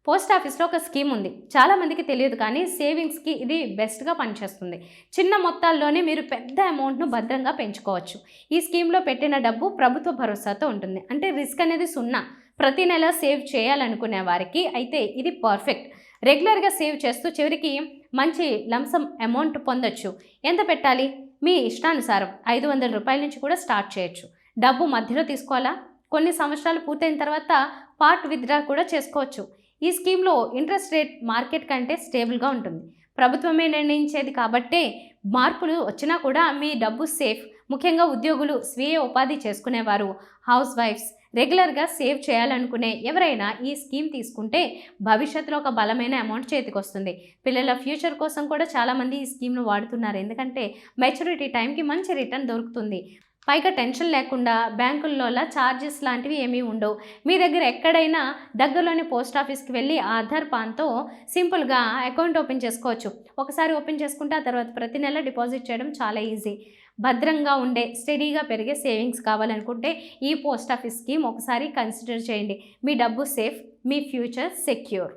Post ఆఫీస్లో ఒక scheme ఉంది. చాలామందికి తెలియదు కానీ సేవింగ్స్‌కి ఇది బెస్ట్‌గా పనిచేస్తుంది. చిన్న మొత్తాల్లోనే మీరు పెద్ద అమౌంట్‌ను భద్రంగా పెంచుకోవచ్చు. ఈ స్కీమ్‌లో పెట్టిన డబ్బు ప్రభుత్వ భరోసాతో ఉంటుంది. అంటే రిస్క్ అనేది సున్నా. ప్రతి నెల సేవ్ చేయాలనుకునే వారికి అయితే ఇది పర్ఫెక్ట్. రెగ్యులర్‌గా సేవ్ చేస్తూ చివరికి మంచి లంసమ్ అమౌంట్ పొందొచ్చు. ఎంత పెట్టాలి? మీ ఇష్టానుసారం రూ. 500 నుంచి కూడా స్టార్ట్ చేయొచ్చు. డబ్బు మధ్యలో తీసుకోవాలా? కొన్ని సంవత్సరాలు పూర్తయిన తర్వాత పార్ట్ విత్‌డ్రా కూడా చేసుకోవచ్చు. ఈ స్కీమ్‌లో ఇంట్రెస్ట్ రేట్ మార్కెట్ కంటే స్టేబుల్‌గా ఉంటుంది. ప్రభుత్వమే నిర్ణయించేది కాబట్టే మార్పులు వచ్చినా కూడా మీ డబ్బు సేఫ్. ముఖ్యంగా ఉద్యోగులు, స్వీయ ఉపాధి చేసుకునేవారు, హౌస్ వైఫ్స్, రెగ్యులర్‌గా సేవ్ చేయాలనుకునే ఎవరైనా ఈ స్కీమ్ తీసుకుంటే భవిష్యత్తులో ఒక బలమైన అమౌంట్ చేతికొస్తుంది. పిల్లల ఫ్యూచర్ కోసం కూడా చాలామంది ఈ స్కీమ్‌ను వాడుతున్నారు. ఎందుకంటే మెచ్యూరిటీ టైంకి మంచి రిటర్న్ దొరుకుతుంది. పైగా టెన్షన్ లేకుండా బ్యాంకుల్లోలా ఛార్జెస్ లాంటివి ఏమీ ఉండవు. మీ దగ్గర ఎక్కడైనా దగ్గరలోని పోస్ట్ ఆఫీస్‌కి వెళ్ళి ఆధార్, పాన్‌తో సింపుల్‌గా అకౌంట్ ఓపెన్ చేసుకోవచ్చు. ఒకసారి ఓపెన్ చేసుకుంటే ఆ తర్వాత ప్రతి నెల డిపాజిట్ చేయడం చాలా ఈజీ. భద్రంగా ఉండే, స్టడీగా పెరిగే సేవింగ్స్ కావాలనుకుంటే ఈ పోస్ట్ ఆఫీస్ స్కీమ్ ఒకసారి కన్సిడర్ చేయండి. మీ డబ్బు సేఫ్, మీ ఫ్యూచర్ సెక్యూర్.